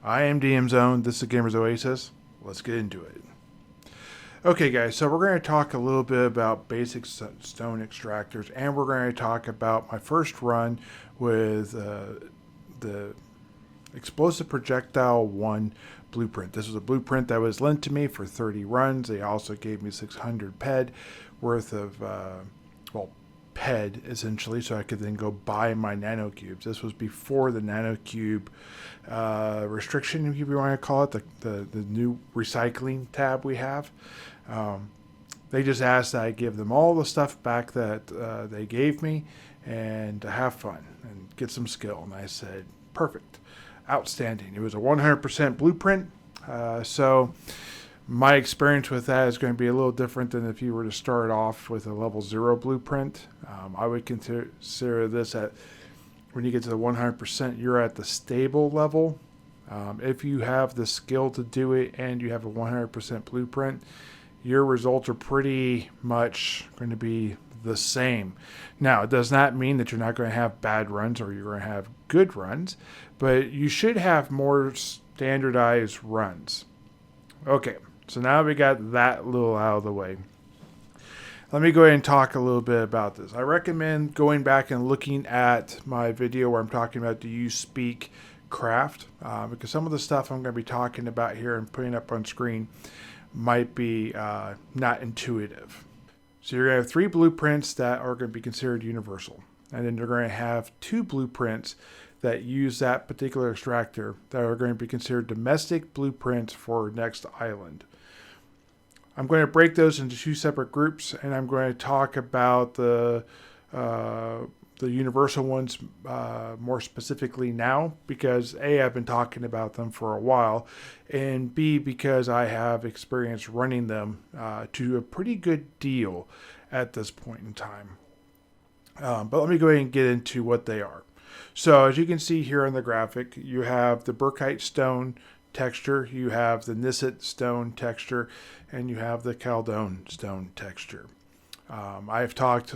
I am DM Zone. This is Gamers Oasis. Let's get into it. Okay, guys, so we're going to talk a little bit about basic stone extractors, and we're going to talk about my first run with the Explosive Projectile 1 blueprint. This was a blueprint that was lent to me for 30 runs. They also gave me 600 PED worth of, PED essentially, so I could then go buy my nanocubes. This was before the nanocube restriction, if you want to call it, the new recycling tab we have. They just asked that I give them all the stuff back that they gave me and to have fun and get some skill. And I said, perfect, outstanding. It was a 100% blueprint. So my experience with that is going to be a little different than if you were to start off with a level 0 blueprint. I would consider this at when you get to the 100%, you're at the stable level. If you have the skill to do it and you have a 100% blueprint, your results are pretty much going to be the same. Now, it does not mean that you're not going to have bad runs or you're going to have good runs, but you should have more standardized runs. Okay, so now we got that little out of the way. Let me go ahead and talk a little bit about this. I recommend going back and looking at my video where I'm talking about do you speak craft, because some of the stuff I'm going to be talking about here and putting up on screen might be not intuitive. So you're going to have 3 blueprints that are going to be considered universal. And then you're going to have 2 blueprints that use that particular extractor that are going to be considered domestic blueprints for next island. I'm going to break those into 2 separate groups, and I'm going to talk about the universal ones more specifically now because A, I've been talking about them for a while, and B, because I have experience running them to a pretty good deal at this point in time. But let me go ahead and get into what they are. So as you can see here on the graphic, you have the Burkite stone texture, you have the Nisset stone texture, and you have the Caldone stone texture. I've talked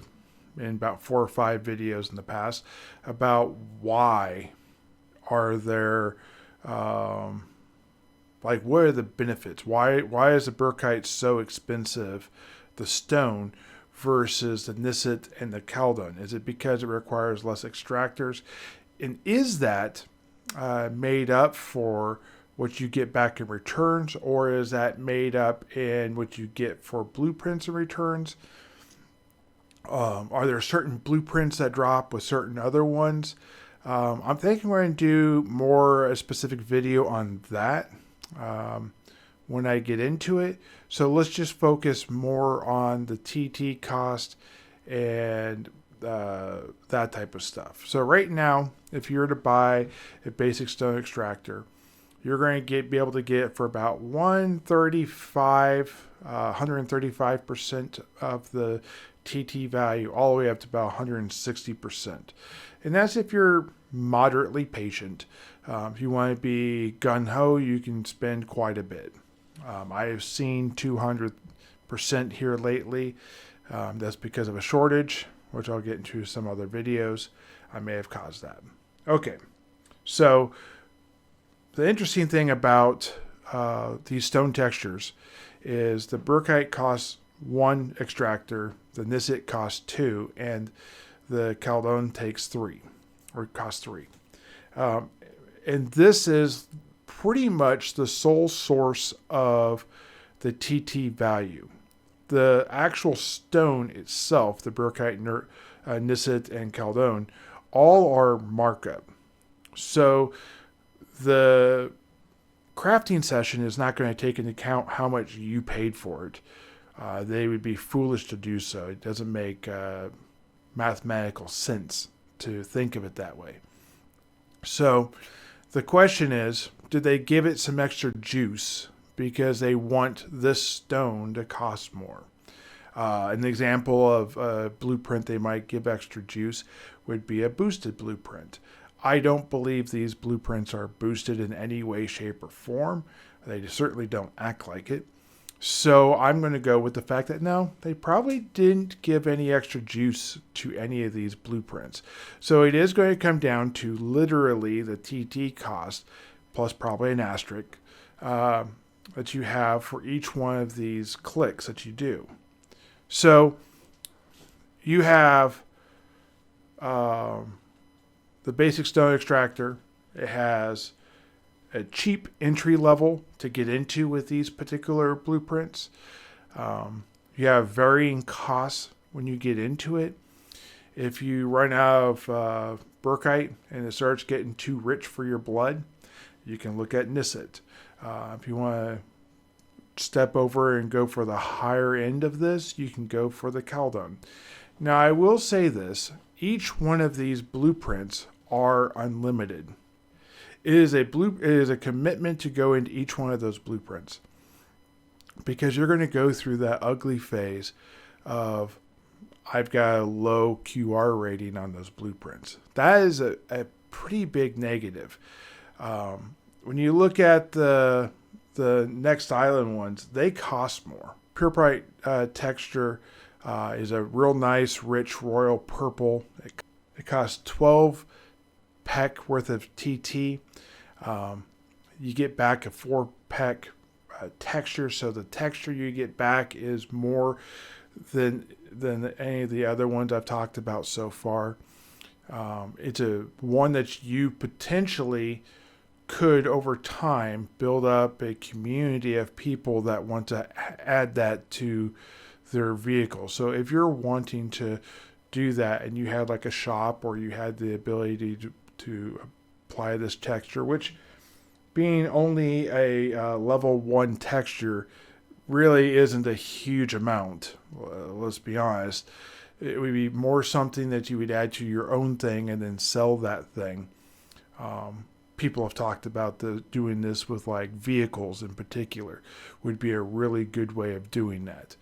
in about 4 or 5 videos in the past about why are there, what are the benefits? Why is the Burkite so expensive, the stone, versus the Nisset and the Caldone? Is it because it requires less extractors? And is that made up for what you get back in returns, or is that made up in what you get for blueprints and returns? Are there certain blueprints that drop with certain other ones? I'm thinking we're going to do more a specific video on that when I get into it. So let's just focus more on the TT cost and that type of stuff. So right now, if you were to buy a basic stone extractor, you're going to be able to get it for about 135% of the TT value, all the way up to about 160%. And that's if you're moderately patient. If you want to be gung-ho, you can spend quite a bit. I have seen 200% here lately. That's because of a shortage, which I'll get into some other videos. I may have caused that. Okay, so the interesting thing about these stone textures is the Burkite costs 1 extractor, the Nisset costs 2, and the Caldone takes 3, or costs 3. And this is pretty much the sole source of the TT value. The actual stone itself, the Burkite, Nisset, and Caldone, all are markup. So the crafting session is not going to take into account how much you paid for it. They would be foolish to do so. It doesn't make mathematical sense to think of it that way. So the question is, did they give it some extra juice because they want this stone to cost more? An example of a blueprint they might give extra juice would be a boosted blueprint. I don't believe these blueprints are boosted in any way, shape, or form. They certainly don't act like it. So I'm going to go with the fact that no, they probably didn't give any extra juice to any of these blueprints. So it is going to come down to literally the TT cost plus probably an asterisk, that you have for each one of these clicks that you do. So you have the basic stone extractor. It has a cheap entry level to get into with these particular blueprints. You have varying costs when you get into it. If you run out of Burkite and it starts getting too rich for your blood, you can look at Nisset. If you want to step over and go for the higher end of this, you can go for the Caldon. Now, I will say this. Each one of these blueprints are unlimited. It is a commitment to go into each one of those blueprints, because you're going to go through that ugly phase of, I've got a low QR rating on those blueprints. That is a pretty big negative. When you look at the Next Island ones, they cost more. Pure Bright texture is a real nice, rich royal purple. It costs 12 peck worth of TT. You get back a 4 peck texture, so the texture you get back is more than any of the other ones I've talked about so far. It's a one that you potentially could over time build up a community of people that want to add that to their vehicle. So if you're wanting to do that and you had like a shop, or you had the ability to apply this texture, which being only a level 1 texture really isn't a huge amount. Let's be honest. It would be more something that you would add to your own thing and then sell that thing. People have talked about doing this with like vehicles in particular. Would be a really good way of doing that.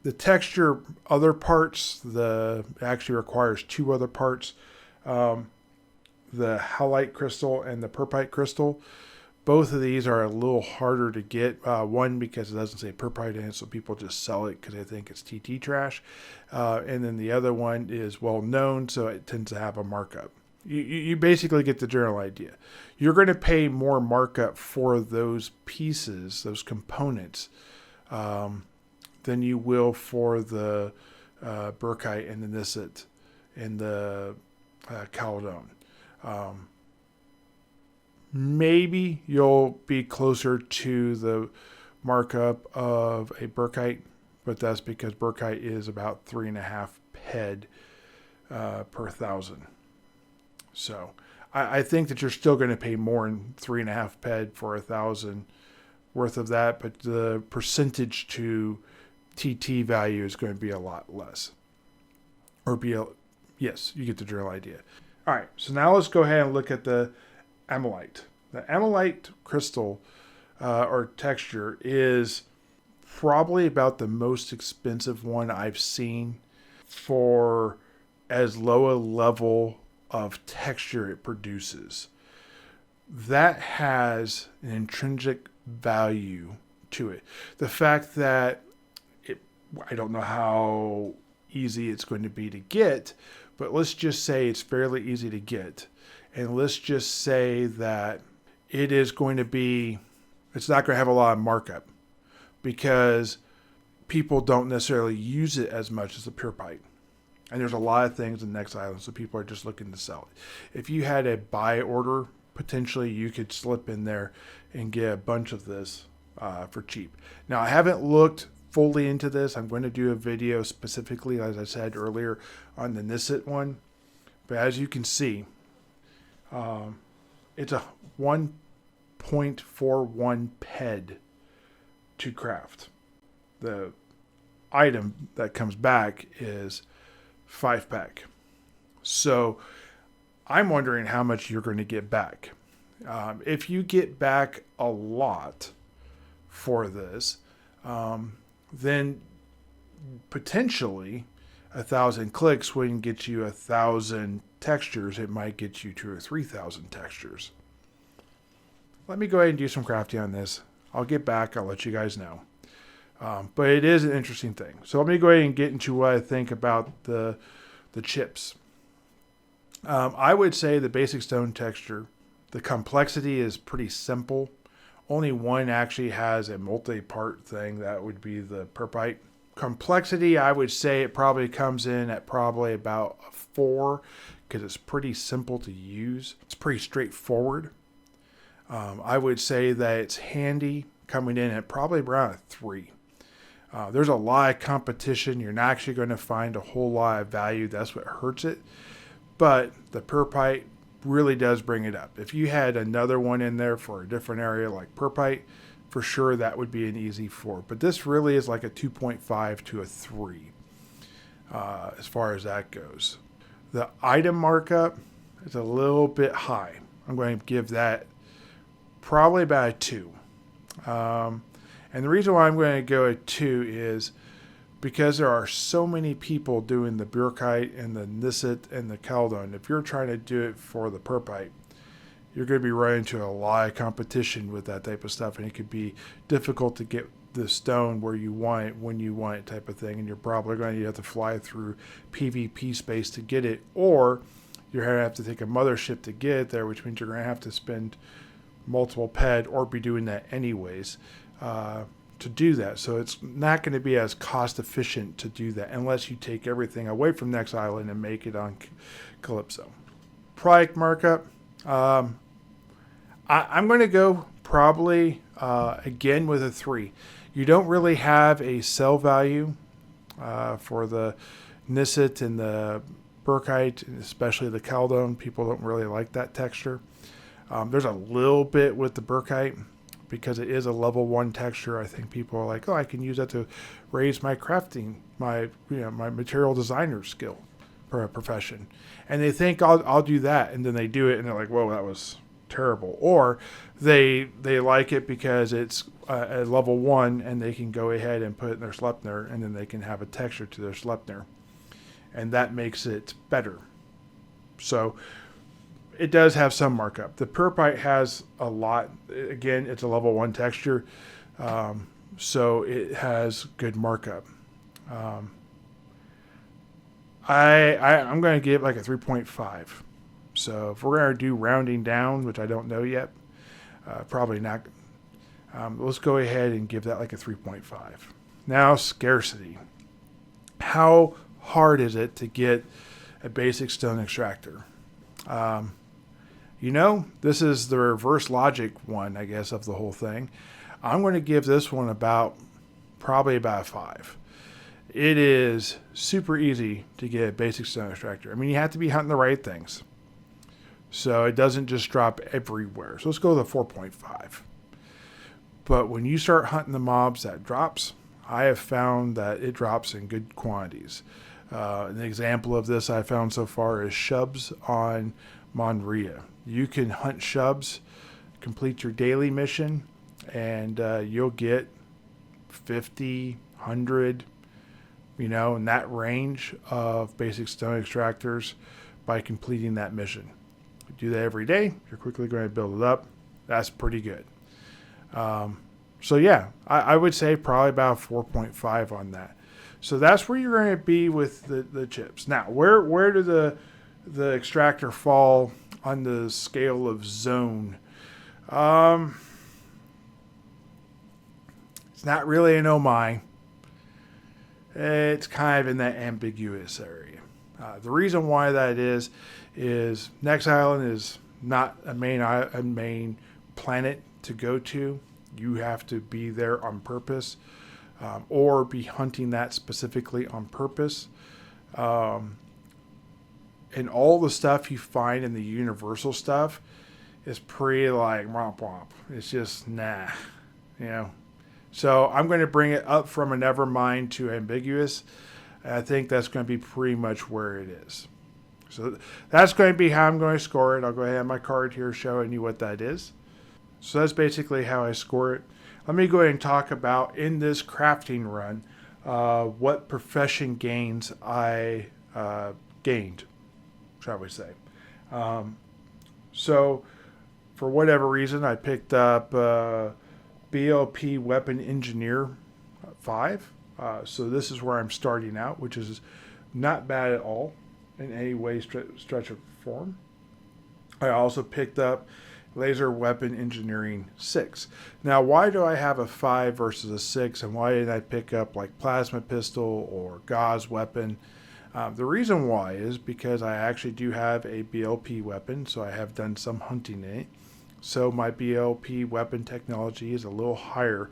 The texture, other parts, actually requires 2 other parts. The halite crystal and the perpite crystal. Both of these are a little harder to get. One, because it doesn't say perpite in it, so people just sell it because they think it's TT trash. And then the other one is well known, so it tends to have a markup. You basically get the general idea. You're going to pay more markup for those pieces, those components, than you will for the Burkite and the Nisset and the Caldon. Maybe you'll be closer to the markup of a Burkite, but that's because Burkite is about 3.5 ped per 1,000. So I think that you're still going to pay more than 3.5 ped for 1,000 worth of that, but the percentage to TT value is going to be a lot less. Yes, you get the general idea. All right, so now let's go ahead and look at the amylite. The amylite crystal or texture is probably about the most expensive one I've seen for as low a level of texture it produces. That has an intrinsic value to it. The fact that I don't know how easy it's going to be to get, but let's just say it's fairly easy to get. And let's just say that it is going to be, it's not going to have a lot of markup because people don't necessarily use it as much as the pure pipe. And there's a lot of things in Next Island, so people are just looking to sell it. If you had a buy order, potentially you could slip in there and get a bunch of this for cheap. Now, I haven't looked fully into this. I'm going to do a video specifically, as I said earlier, on the Nisset one. But as you can see, it's a 1.41 ped to craft. The item that comes back is 5 pack. So I'm wondering how much you're going to get back. If you get back a lot for this, then potentially 1,000 clicks wouldn't get you 1,000 textures. It might get you 2,000 or 3,000 textures. Let me go ahead and do some crafting on this. I'll get back. I'll let you guys know. But it is an interesting thing. So let me go ahead and get into what I think about the chips. I would say the basic stone texture The complexity is pretty simple. Only one actually has a multi-part thing. That would be the perpite. Complexity, I would say it probably comes in at probably about a 4 because it's pretty simple to use. It's pretty straightforward. I would say that it's handy, coming in at probably around a 3. There's a lot of competition. You're not actually going to find a whole lot of value. That's what hurts it. But the perpite really does bring it up. If you had another one in there for a different area like perpite, for sure that would be an easy 4. But this really is like a 2.5 to a 3 as far as that goes. The item markup is a little bit high. I'm going to give that probably about a 2. And the reason why I'm going to go at 2 is because there are so many people doing the Burkite and the Nisset and the Caldon. If you're trying to do it for the perpite, you're going to be running into a lot of competition with that type of stuff, and it could be difficult to get the stone where you want it, when you want it, type of thing, and you're probably going to have to fly through PvP space to get it, or you're going to have to take a mothership to get it there, which means you're going to have to spend multiple ped or be doing that anyways to do that. So it's not going to be as cost efficient to do that unless you take everything away from Next Island and make it on Calypso. Product markup, I'm going to go probably again with a 3. You don't really have a sell value for the Nisset and the Burkite, especially the Caldon. People don't really like that texture. There's a little bit with the Burkite because it is a level 1 texture. I think people are like, oh, I can use that to raise my crafting, my material designer skill for a profession. And they think I'll do that, and then they do it and they're like, whoa, that was terrible. Or they like it because it's a level 1 and they can go ahead and put it in their Sleipnir, and then they can have a texture to their Sleipnir, and that makes it better. So it does have some markup. The perpite has a lot. Again, it's a level 1 texture, so it has good markup. I'm going to give it like a 3.5. So if we're going to do rounding down, which I don't know yet, probably not. Let's go ahead and give that like a 3.5. Now, scarcity. How hard is it to get a basic stone extractor? This is the reverse logic one, I guess, of the whole thing. I'm going to give this one probably about a 5. It is super easy to get a basic stone extractor. I mean, you have to be hunting the right things, so it doesn't just drop everywhere. So let's go with a 4.5. But when you start hunting the mobs that drops, I have found that it drops in good quantities. An example of this I found so far is shubs on Monria. You can hunt shubs, complete your daily mission, and you'll get 50, 100, in that range of basic stone extractors by completing that mission. You do that every day, you're quickly going to build it up. That's pretty good. So yeah, I would say probably about 4.5 on that. So that's where you're going to be with the chips. Now, where do the extractor fall on the scale of zone? It's not really an oh my. It's kind of in that ambiguous area. The reason why that is Next Island is not a main planet to go to. You have to be there on purpose, or be hunting that specifically on purpose. And all the stuff you find in the universal stuff is pretty like womp womp. It's just nah, So I'm going to bring it up from a nevermind to ambiguous. I think that's going to be pretty much where it is. So that's going to be how I'm going to score it. I'll go ahead and have my card here showing you what that is. So that's basically how I score it. Let me go ahead and talk about, in this crafting run, what profession gains I gained, shall we say. So for whatever reason, I picked up BLP Weapon Engineer 5. So this is where I'm starting out, which is not bad at all in any way, stretch of form. I also picked up Laser Weapon Engineering 6. Now, why do I have a 5 versus a 6, and why did I pick up like Plasma Pistol or Gauze Weapon? The reason why is because I actually do have a BLP weapon, so I have done some hunting in it. So my BLP weapon technology is a little higher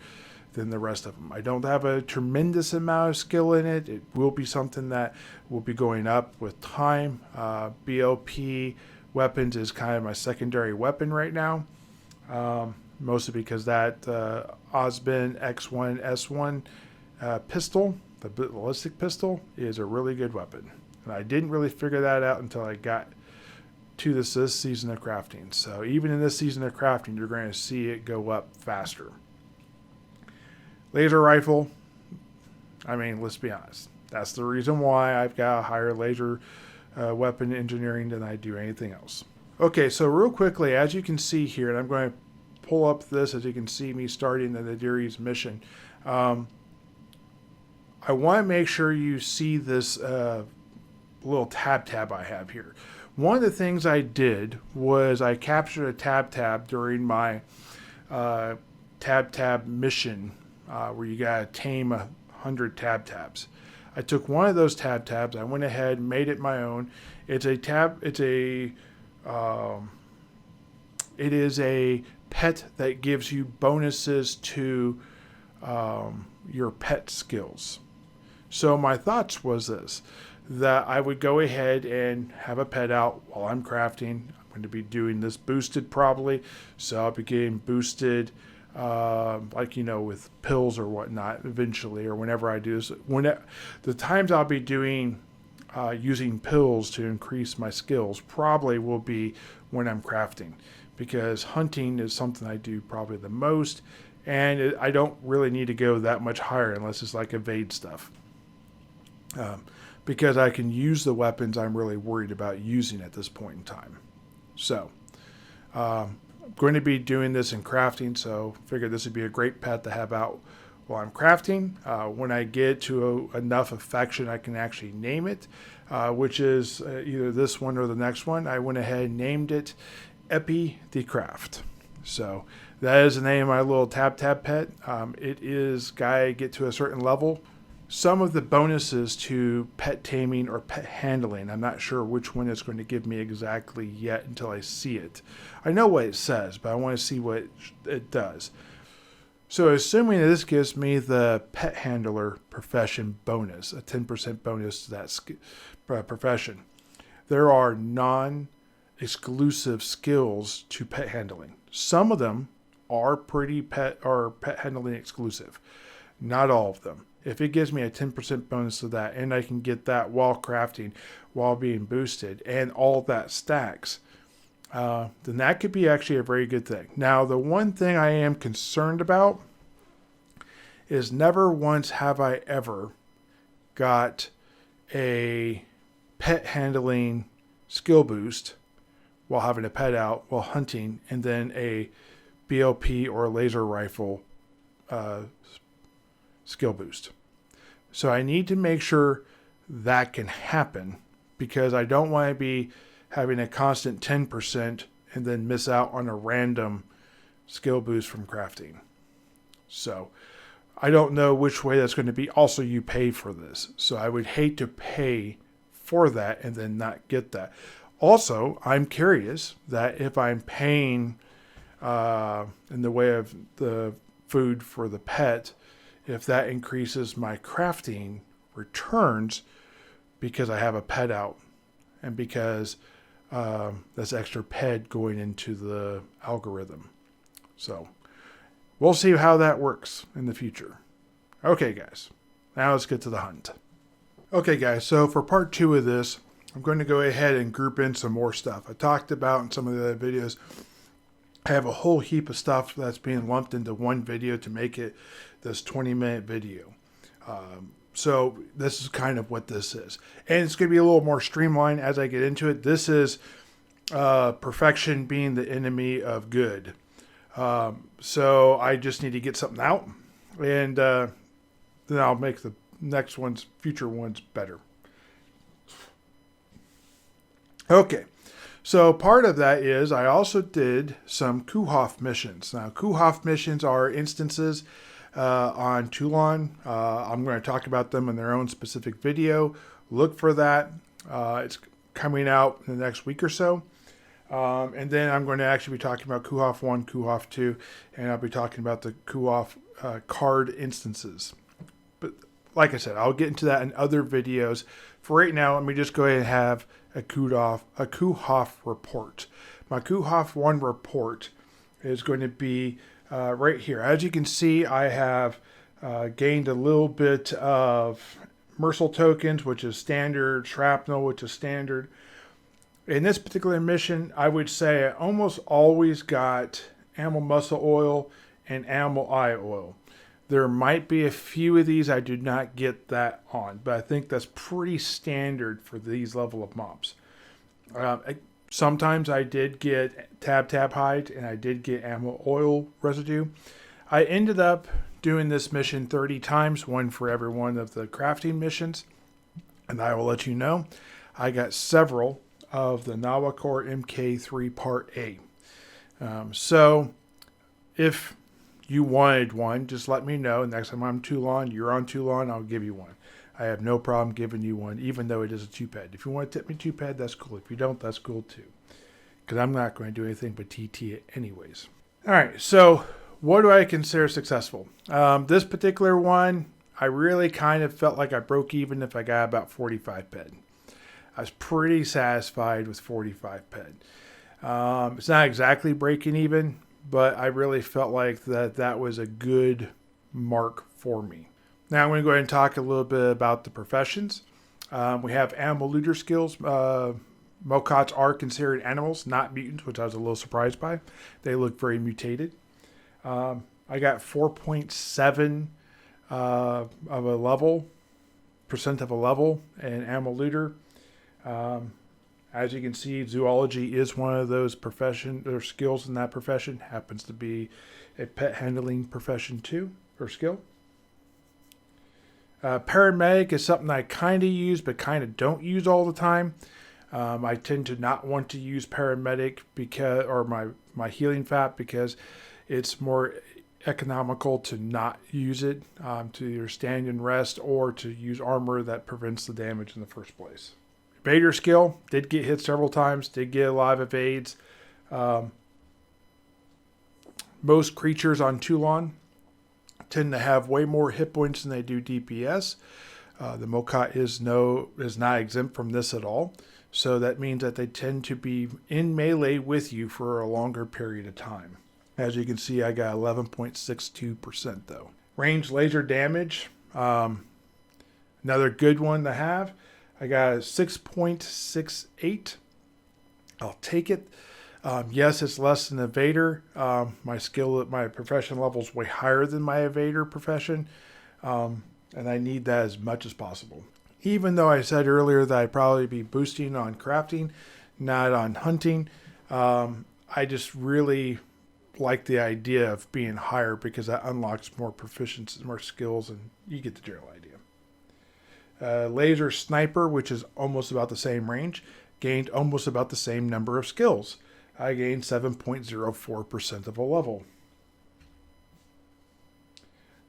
than the rest of them. I don't have a tremendous amount of skill in it. It will be something that will be going up with time. BLP weapons is kind of my secondary weapon right now, mostly because that Osbin X1S1 pistol, the ballistic pistol, is a really good weapon. And I didn't really figure that out until I got to this season of crafting. So even in this season of crafting, you're going to see it go up faster. Laser rifle, I mean, let's be honest. That's the reason why I've got a higher laser weapon engineering than I do anything else. Okay, so real quickly, as you can see here, and I'm going to pull up this as you can see me starting the Nadiri's mission. I want to make sure you see this little tab I have here. One of the things I did was I captured a tab during my tab mission where you got to tame 100 tabs. I took one of those tabs. I went ahead and made it my own. It is a pet that gives you bonuses to your pet skills. So my thoughts was this, that I would go ahead and have a pet out while I'm crafting. I'm going to be doing this boosted probably, so I'll be getting boosted like, with pills or whatnot eventually, or whenever I do this. The times I'll be doing using pills to increase my skills probably will be when I'm crafting, because hunting is something I do probably the most, and I don't really need to go that much higher unless it's like evade stuff. Because I can use the weapons I'm really worried about using at this point in time. So, I'm going to be doing this in crafting, so figured this would be a great pet to have out while I'm crafting. When I get to enough affection, I can actually name it, which is either this one or the next one. I went ahead and named it Epi the Craft. So that is the name of my little tab pet. It is guy get to a certain level. Some of the bonuses to pet taming or pet handling, I'm not sure which one it's going to give me exactly yet until I see it. I know what it says, but I want to see what it does. So assuming that this gives me the pet handler profession bonus, a 10% bonus to that profession, there are non-exclusive skills to pet handling. Some of them are pet handling exclusive. Not all of them. If it gives me a 10% bonus to that, and I can get that while crafting, while being boosted, and all that stacks, then that could be actually a very good thing. Now, the one thing I am concerned about is never once have I ever got a pet handling skill boost while having a pet out, while hunting, and then a BLP or a laser rifle skill boost. So I need to make sure that can happen, because I don't want to be having a constant 10% and then miss out on a random skill boost from crafting. So I don't know which way that's going to be. Also, you pay for this. So I would hate to pay for that and then not get that. Also, I'm curious that if I'm paying in the way of the food for the pet, if that increases my crafting returns because I have a pet out and because that's extra pet going into the algorithm. So we'll see how that works in the future. Okay, guys, now let's get to the hunt. Okay, guys, so for part 2 of this, I'm going to go ahead and group in some more stuff. I talked about in some of the other videos, I have a whole heap of stuff that's being lumped into one video to make it this 20-minute video. So this is kind of what this is. And it's going to be a little more streamlined as I get into it. This is perfection being the enemy of good. So I just need to get something out, and then I'll make the next future ones better. Okay, So part of that is I also did some Kuhoff missions. Now, Kuhoff missions are instances on Toulon. I'm going to talk about them in their own specific video. Look for that. It's coming out in the next week or so. And then I'm going to actually be talking about Kuhoff 1, Kuhoff 2, and I'll be talking about the Kuhoff card instances. But like I said, I'll get into that in other videos. For right now, let me just go ahead and have a Kuhoff report. My Kuhoff 1 report is going to be right here. As you can see, I have gained a little bit of Mercil tokens, which is standard, shrapnel, which is standard. In this particular mission, I would say I almost always got animal muscle oil and animal eye oil. There might be a few of these I do not get that on, but I think that's pretty standard for these level of mobs. Sometimes I did get tab hide and I did get animal oil residue. I ended up doing this mission 30 times, one for every one of the crafting missions. And I will let you know, I got several of the Nawakor MK3 Part A. So if you wanted one, just let me know. Next time I'm Toulon, you're on Toulon, I'll give you one. I have no problem giving you one, even though it is a 2-pad. If you want to tip me 2-pad, that's cool. If you don't, that's cool too. Because I'm not going to do anything but TT it anyways. All right, so what do I consider successful? This particular one, I really kind of felt like I broke even if I got about 45 ped. I was pretty satisfied with 45 ped. It's not exactly breaking even, but I really felt like that was a good mark for me. Now I'm going to go ahead and talk a little bit about the professions. We have animal looter skills. Mocots are considered animals, not mutants, which I was a little surprised by. They look very mutated. I got 4.7 of a level, percent of a level in animal looter. As you can see, zoology is one of those profession or skills in that profession. Happens to be a pet handling profession too, or skill. Paramedic is something I kind of use, but kind of don't use all the time. I tend to not want to use paramedic because, or my healing fat, because it's more economical to not use it, to either stand and rest or to use armor that prevents the damage in the first place. Evader skill, did get hit several times, did get a lot of evades. Most creatures on Toulon tend to have way more hit points than they do DPS. The Mocot is not exempt from this at all. So that means that they tend to be in melee with you for a longer period of time. As you can see, I got 11.62% though. Range laser damage, another good one to have. I got a 6.68. I'll take it. Yes, it's less than Evader. My profession level is way higher than my Evader profession. And I need that as much as possible. Even though I said earlier that I'd probably be boosting on crafting, not on hunting, I just really like the idea of being higher because that unlocks more proficiency, more skills, and you get the general idea. Laser sniper, which is almost about the same range, gained almost about the same number of skills. I gained 7.04% of a level.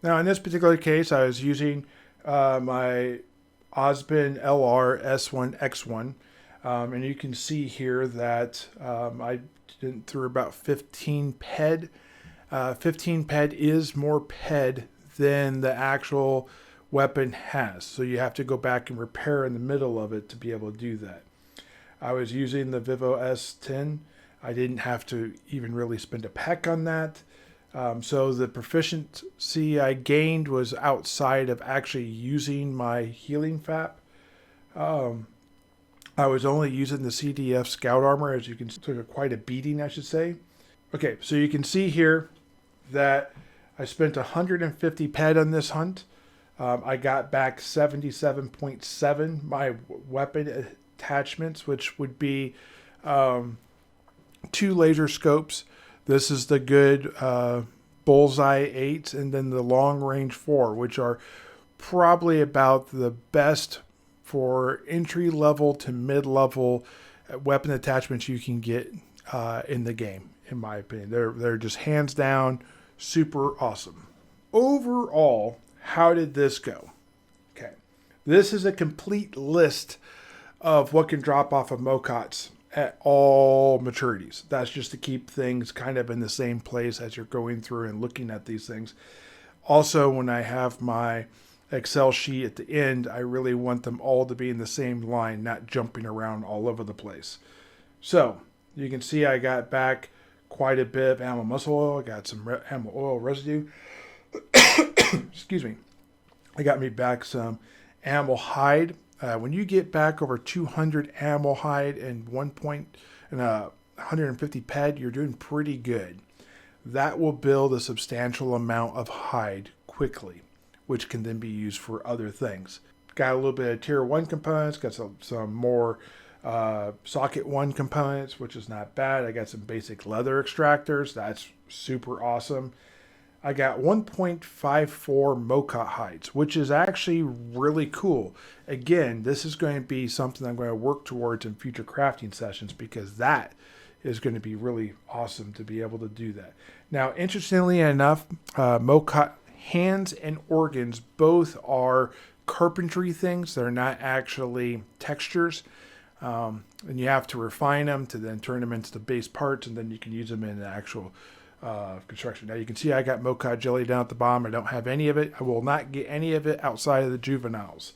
Now in this particular case, I was using my Osbin LR S1X1, and you can see here that I did through about 15 ped. 15 ped is more ped than the actual weapon has, so you have to go back and repair in the middle of it to be able to do that. I was using the Vivo S10. I didn't have to even really spend a peck on that. So the proficiency I gained was outside of actually using my healing fap. I was only using the CDF Scout Armor, as you can see, took quite a beating, I should say. Okay, so you can see here that I spent 150 ped on this hunt. I got back 77.7. My weapon attachments, which would be 2 laser scopes. This is the good bullseye 8, and then the long range 4, which are probably about the best for entry level to mid level weapon attachments you can get in the game, in my opinion. They're just hands down super awesome. Overall, how did this go? Okay, this is a complete list of what can drop off of MOCOTs at all maturities. That's just to keep things kind of in the same place as you're going through and looking at these things. Also, when I have my Excel sheet at the end, I really want them all to be in the same line, not jumping around all over the place. So you can see I got back quite a bit of animal muscle oil. I got some animal oil residue. Excuse me. I got me back some animal hide. When you get back over 200 animal hide and 150 PED, you're doing pretty good. That will build a substantial amount of hide quickly, which can then be used for other things. Got a little bit of tier 1 components, got some more socket 1 components, which is not bad. I got some basic leather extractors. That's super awesome. I got 1.54 MOCOT hides, which is actually really cool. Again, this is going to be something I'm going to work towards in future crafting sessions, because that is going to be really awesome to be able to do that. Now, interestingly enough, MOCOT hands and organs both are carpentry things. They're not actually textures. And you have to refine them to then turn them into the base parts, and then you can use them in the actual construction. Now you can see I got MOCOT jelly down at the bottom. I don't have any of it. I will not get any of it outside of the juveniles.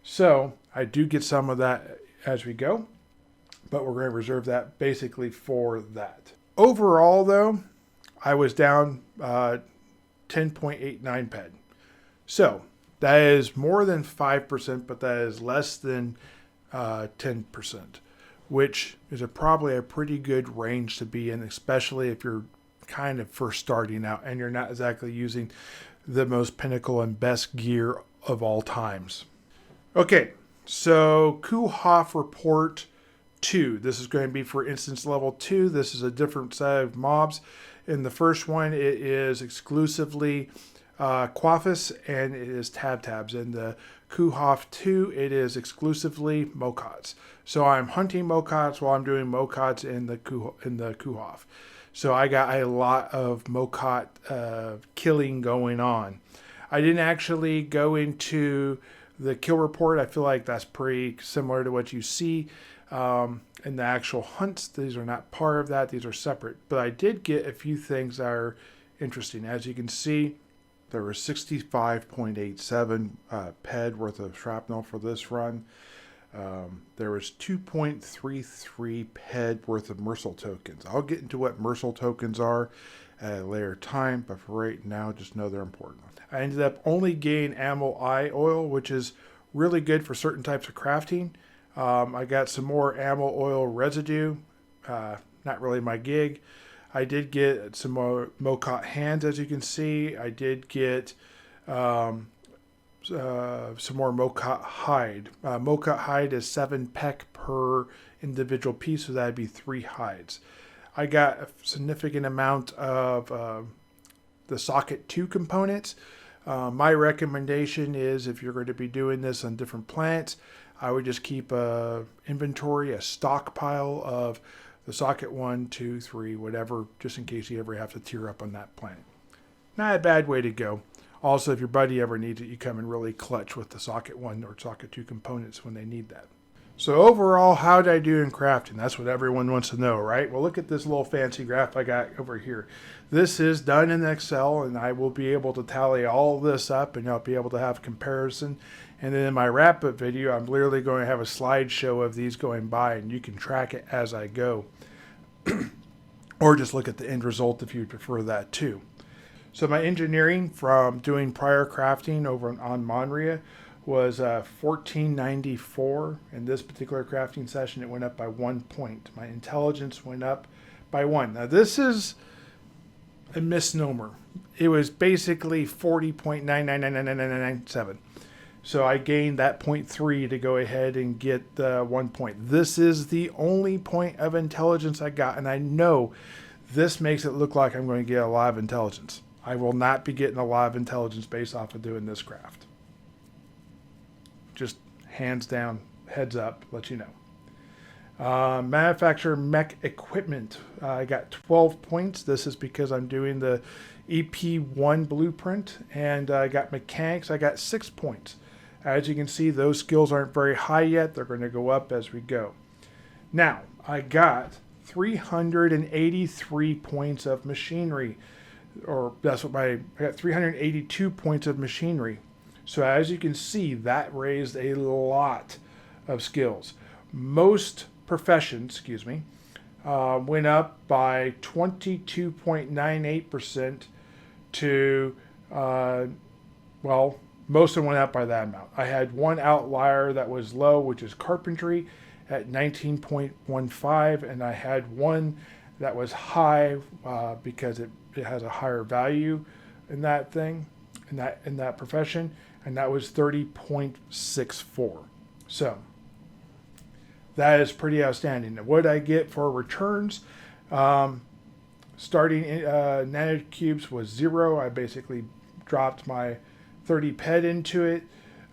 So I do get some of that as we go, but we're going to reserve that basically for that. Overall though, I was down 10.89 PED. So that is more than 5%, but that is less than 10%, which is probably a pretty good range to be in, especially if you're kind of first starting out and you're not exactly using the most pinnacle and best gear of all times. Okay, so Kuhoff Report 2. This is going to be for instance level 2. This is a different set of mobs. In the first one, it is exclusively Quaffus and it is Tabs. In the Kuhoff 2, it is exclusively MOCOTs. So I'm hunting MOCOTs while I'm doing MOCOTs in the Kuhoff. So I got a lot of MOCOT killing going on. I didn't actually go into the kill report. I feel like that's pretty similar to what you see in the actual hunts. These are not part of that. These are separate. But I did get a few things that are interesting. As you can see, there was 65.87 PED worth of shrapnel for this run. There was 2.33 PED worth of Mercil tokens. I'll get into what Mercil tokens are at a later time, but for right now, just know they're important. I ended up only getting animal eye oil, which is really good for certain types of crafting. I got some more animal oil residue, not really my gig. I did get some more MOCOT hands, as you can see. I did get some more MOCOT hide. MOCOT hide is 7 PEC per individual piece, so that'd be 3 hides. I got a significant amount of the socket 2 components. My recommendation is, if you're going to be doing this on different planets, I would just keep a inventory, a stockpile of the socket 1, 2, 3, whatever, just in case you ever have to tier up on that planet. Not a bad way to go. Also, if your buddy ever needs it, you come in really clutch with the socket 1 or socket 2 components when they need that. So overall, how did I do in crafting? That's what everyone wants to know, right? Well, look at this little fancy graph I got over here. This is done in Excel, and I will be able to tally all of this up, and I'll be able to have comparison. And then in my wrap-up video, I'm literally going to have a slideshow of these going by, and you can track it as I go. Or just look at the end result if you prefer that too. So my engineering from doing prior crafting over on Monria was 1494. In this particular crafting session, it went up by 1 point. My intelligence went up by 1. Now this is a misnomer. It was basically 40.999997. So I gained that 0.3 to go ahead and get the 1 point. This is the only point of intelligence I got, and I know this makes it look like I'm going to get a lot of intelligence. I will not be getting a lot of intelligence based off of doing this craft. Just hands down, heads up, let you know. Manufacturer mech equipment. I got 12 points. This is because I'm doing the EP1 blueprint. And I got mechanics. I got 6 points. As you can see, those skills aren't very high yet. They're going to go up as we go. Now, I got 383 points of machinery. Or that's what I got 382 points of machinery. So as you can see, that raised a lot of skills. Most professions, went up by 22.98% to, well, most of them went up by that amount. I had one outlier that was low, which is carpentry at 19.15, and I had one that was high because it has a higher value in that thing, in that profession, and that was 30.64. So that is pretty outstanding. What did I get for returns? Starting nanocubes was 0. I basically dropped my 30 ped into it,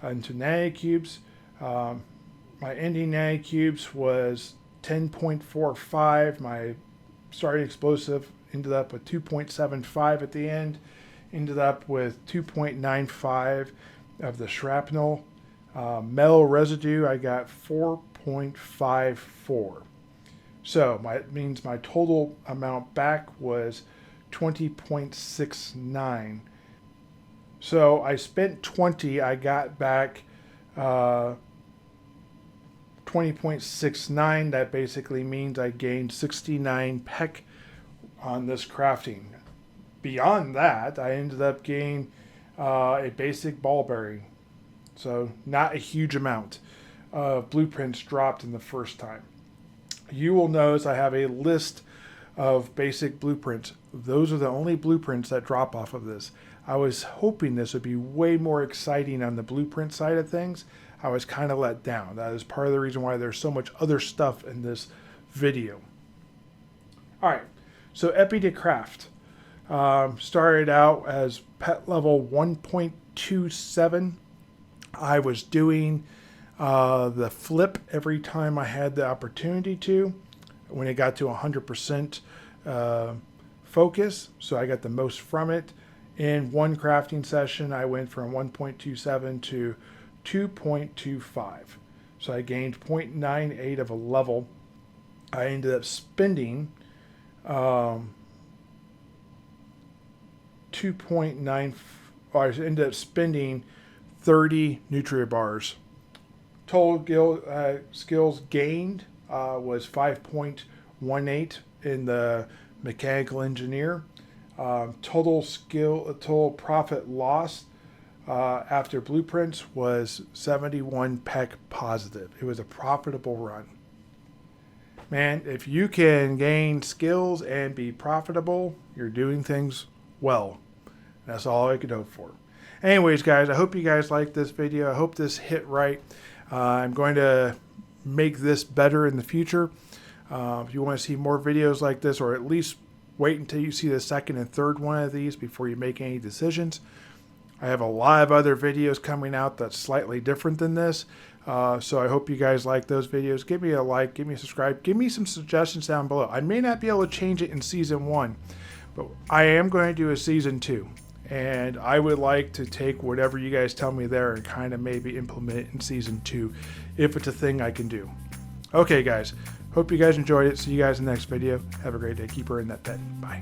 into nanocubes. My ending nanocubes was 10.45. My starting explosive ended up with 2.75 at the end. Ended up with 2.95 of the shrapnel. Metal residue, I got 4.54. So it means my total amount back was 20.69. So I spent 20, I got back 20.69. That basically means I gained 69 pec on this crafting. Beyond that, I ended up gaining a basic ball bearing. So not a huge amount of blueprints dropped in the first time. You will notice I have a list of basic blueprints. Those are the only blueprints that drop off of this. I was hoping this would be way more exciting on the blueprint side of things. I was kind of let down. That is part of the reason why there's so much other stuff in this video. All right, so Epi to Craft. Started out as pet level 1.27. I was doing the flip every time I had the opportunity to. When it got to 100% focus, so I got the most from it. In one crafting session, I went from 1.27 to 2.25. So I gained 0.98 of a level. I ended up spending 2.9. I ended up spending 30 nutria bars. Total skills gained was 5.18 in the mechanical engineer. Total profit loss after blueprints was 71 pec positive. It was a profitable run. Man, if you can gain skills and be profitable, you're doing things well. That's all I could hope for. Anyways, guys, I hope you guys liked this video. I hope this hit right. I'm going to make this better in the future. If you want to see more videos like this, or at least wait until you see the second and third one of these before you make any decisions. I have a lot of other videos coming out that's slightly different than this. So I hope you guys like those videos. Give me a like, give me a subscribe, give me some suggestions down below. I may not be able to change it in season 1, but I am going to do a season 2. And I would like to take whatever you guys tell me there and kind of maybe implement it in season 2 if it's a thing I can do. Okay, guys. Hope you guys enjoyed it. See you guys in the next video. Have a great day. Keep her in that bed. Bye.